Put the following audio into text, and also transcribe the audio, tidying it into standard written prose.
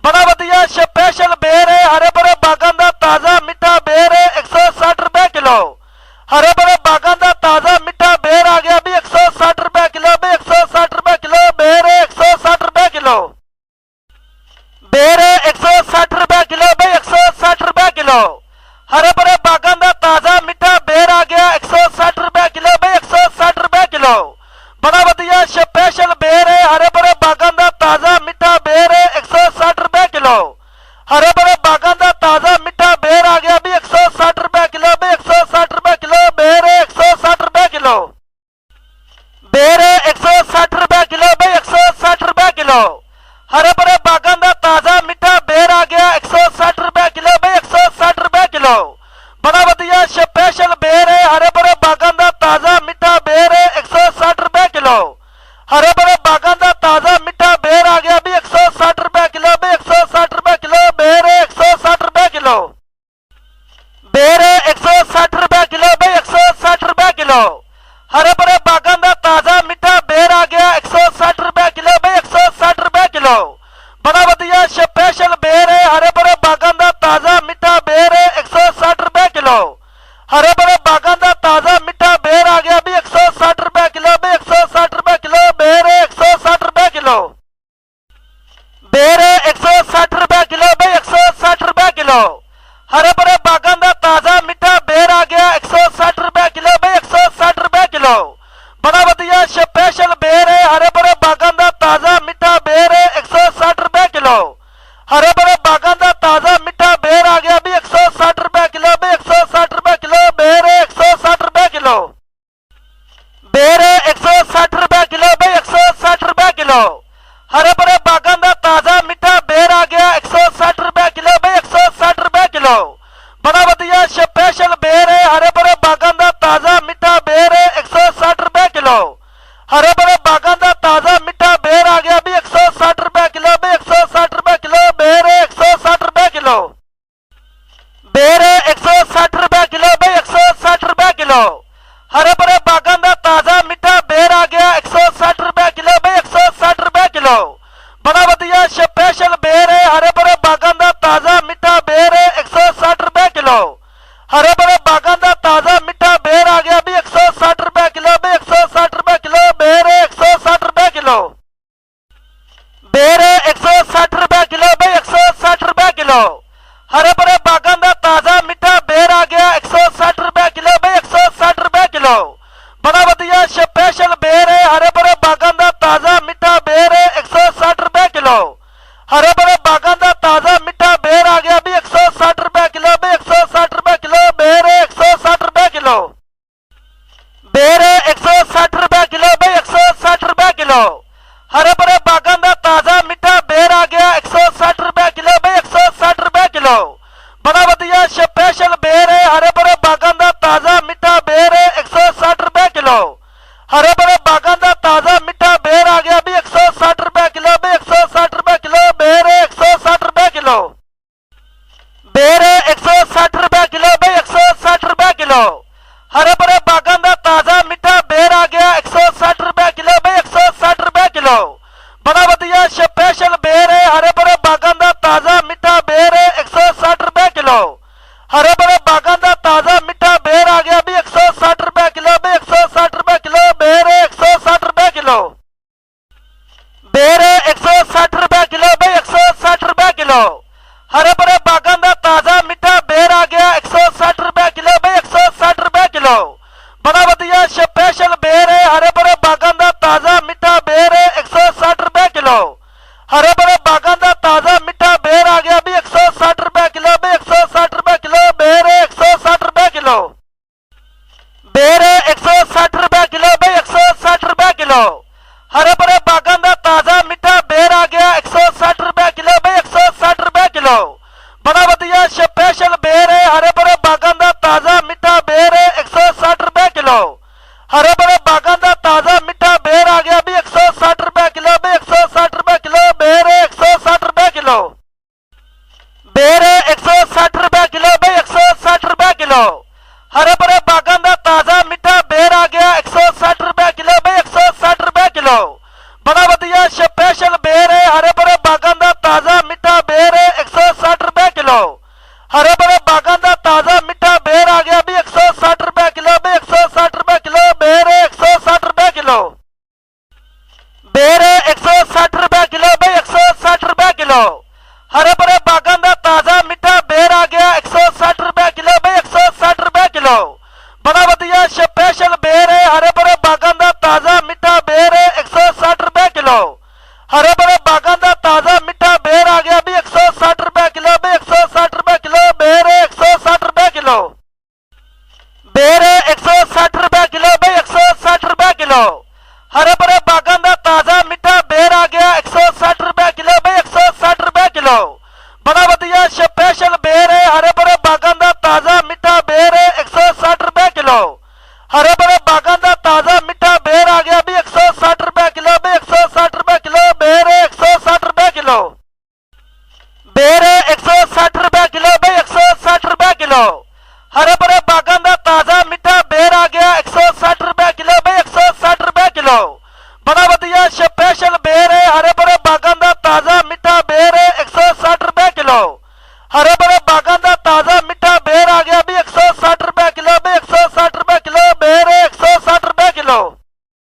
बड़ा वधिया स्पेशल बेर है हरे भरे बागां दा ताज़ा मिठा बेर है 160 रुपए किलो। हरे भरे बागां दा ताज़ा मिठा बेर आ गया भी 160 रुपए किलो भी 160 रुपए किलो बेर है 160 रुपए किलो। बेर है 160 रुपए किलो भी 160 रुपए किलो। हरे भरे बागां दा ताज़ा मिठा बेर आ गया 160 रुपए किलो भी 160 रुपए किलो। बड़ा वधिया स्पेशल बेर है हरे भरे बागां दा ताज़ा मिठा बेर है 160 रुपए किलो। हरे भरे बागां दा ताज़ा मिठा बेर आ गया भी 160 रुपए किलो भी 160 रुपए किलो बेर है 160 रुपए किलो। बेर है 160 रुपए किलो भी 160 रुपए किलो। हरे भरे बागां दा ताज़ा मिठा बेर आ गया 160 रुपए किलो भी 160 रुपए किलो। बड़ा वधिया स्पेशल बेर है हरे भरे बागां दा ताज़ा मिठा बेर है 160 रुपए किलो। हरे भरे बागां दा ताज़ा मिठा बेर आ गया भी 160 रुपए किलो भी 160 रुपए किलो बेर है 160 रुपए किलो। बेर है 160 रुपए किलो भी 160 रुपए किलो। हरे भरे बागां दा ताज़ा मिठा बेर आ गया 160 रुपए किलो भी 160 रुपए किलो। बड़ा वधिया स्पेशल बेर है हरे भरे बागां दा ताज़ा मिठा बेर है 160 रुपए किलो। हरे भरे बागां दा ताज़ा मिठा बेर आ गया भी 160 रुपए किलो भी 160 रुपए किलो बेर है 160 रुपए किलो। बेर है 160 रुपए किलो भी 160 रुपए किलो। हरे भरे बागां दा ताज़ा मिठा बेर आ गया 160 रुपए किलो भी 160 रुपए किलो। बड़ा वधिया स्पेशल बेर है हरे भरे बागां दा ताज़ा मिठा बेर है 160 रुपए किलो। हरे भरे बागां दा ताज़ा मिठा बेर आ गया भी 160 रुपए किलो भी 160 रुपए किलो बेर है 160 रुपए किलो। बेर है 160 रुपए किलो भी 160 रुपए किलो। हरे भरे बागां दा ताज़ा मिठा बेर आ गया 160 रुपए किलो भी 160 रुपए किलो। बड़ा वधिया स्पेशल बेर है हरे भरे बागां दा ताज़ा मिठा बेर है 160 रुपए किलो। हरे भरे बागां दा ताज़ा मिठा बेर आ गया भी 160 रुपए किलो भी 160 रुपए किलो बेर है 160 रुपए किलो। बेर है 160 रुपए किलो भी 160 रुपए किलो। हरे भरे बागां दा ताज़ा मिठा बेर आ गया 160 रुपए किलो भी 160 रुपए किलो। बड़ा वधिया स्पेशल बेर है हरे भरे बागां दा ताज़ा मिठा बेर है 160 रुपए किलो। हरे भरे बागां दा ताज़ा मिठा बेर आ गया भी 160 रुपए किलो भी 160 रुपए किलो बेर है 160 रुपए किलो। बेर है 160 रुपए किलो भी 160 रुपए किलो। हरे भरे बागां दा ताज़ा मिठा बेर आ गया 160 रुपए किलो भी 160 रुपए किलो। बड़ा वधिया स्पेशल बेर है हरे भरे बागां दा ताज़ा मिठा बेर है 160 रुपए किलो। हरे भरे बागां दा ताज़ा मिठा बेर आ गया भी 160 रुपए किलो भी 160 रुपए किलो बेर है 160 रुपए किलो। बेर है 160 रुपए किलो भी 160 रुपए किलो। हरे भरे बागां दा ताज़ा मिठा बेर आ गया 160 रुपए किलो भी 160 रुपए किलो। बड़ा वधिया स्पेशल बेर है हरे भरे बागां दा ताज़ा मिठा बेर है 160 रुपए किलो। हरे भरे बागां दा ताज़ा मिठा बेर आ गया भी 160 रुपए किलो भी 160 रुपए किलो बेर है 160 रुपए किलो। बेर है 160 रुपए किलो भी 160 रुपए किलो। हरे भरे बागां दा ताज़ा मिठा बेर आ गया 160 रुपए किलो भी 160 रुपए किलो। बड़ा वधिया स्पेशल बेर है हरे भरे बागां दा ताज़ा मिठा बेर है 160 रुपए किलो। हरे भरे बागां दा ताज़ा मिठा बेर आ गया भी 160 रुपए किलो भी 160 रुपए किलो बेर है 160 रुपए किलो। बेर है 160 रुपए किलो भी 160 रुपए किलो। हरे भरे बागां दा ताज़ा मिठा बेर आ गया 160 रुपए किलो भी 160 रुपए किलो। बड़ा वधिया स्पेशल बेर है हरे भरे बागां दा ताज़ा मिठा बेर है 160 रुपए किलो। हरे भरे बागां दा ताज़ा मिठा बेर आ गया भी 160 रुपए किलो भी 160 रुपए किलो बेर है 160 रुपए किलो। बेर है 160 रुपए किलो भी 160 रुपए किलो। हरे भरे बागां दा ताज़ा मिठा बेर आ गया 160 रुपए किलो भी 160 रुपए किलो। बड़ा वधिया स्पेशल बेर है हरे भरे बागां दा ताज़ा मिठा बेर है 160 रुपए किलो। हरे भरे बागां दा ताज़ा मिठा बेर आ गया भी 160 रुपए किलो भी 160 रुपए किलो बेर है 160 रुपए किलो। बेर है 160 रुपए किलो भी 160 रुपए किलो। हरे भरे बागां दा ताज़ा मिठा बेर आ गया 160 रुपए किलो भी 160 रुपए किलो। बड़ा वधिया स्पेशल बेर है हरे भरे बागां दा ताज़ा मिठा बेर ਕਿਲੋ ਹਰੇ ਭਰੇ ਬਾਗਾਂ ਦਾ ਤਾਜ਼ਾ ਮਿੱਠਾ ਬੇਰ ਆ ਗਿਆ 160 ਰੁਪਏ ਕਿਲੋ ਬਈ 160 ਰੁਪਏ ਕਿਲੋ ਬੜਾ ਵਧੀਆ ਸਪੈਸ਼ਲ ਬੇਰ ਹੈ ਹਰੇ ਭਰੇ ਬਾਗਾਂ ਦਾ ਤਾਜ਼ਾ ਮਿੱਠਾ ਬੇਰ ਹੈ 160 ਰੁਪਏ ਕਿਲੋ ਹਰੇ ਭਰੇ ਬਾਗਾਂ ਦਾ ਤਾਜ਼ਾ ਮਿੱਠਾ ਬੇਰ ਆ ਗਿਆ ਵੀ 160 ਰੁਪਏ ਕਿਲੋ ਬਈ 160 ਰੁਪਏ ਕਿਲੋ ਬੇਰ 160 ਰੁਪਏ ਕਿਲੋ ਬੇਰ 160 ਰੁਪਏ ਕਿਲੋ ਬਈ 160 ਰੁਪਏ ਕਿਲੋ ਹਰੇ ਭਰੇ ਬਾਗਾਂ ਦਾ ਤਾਜ਼ਾ ਮਿੱਠਾ ਬੇਰ ਆ ਗਿਆ 160 ਰੁਪਏ ਕਿਲੋ ਬਈ 160 ਰੁਪਏ ਕਿਲੋ ਬੜਾ ਵਧੀਆ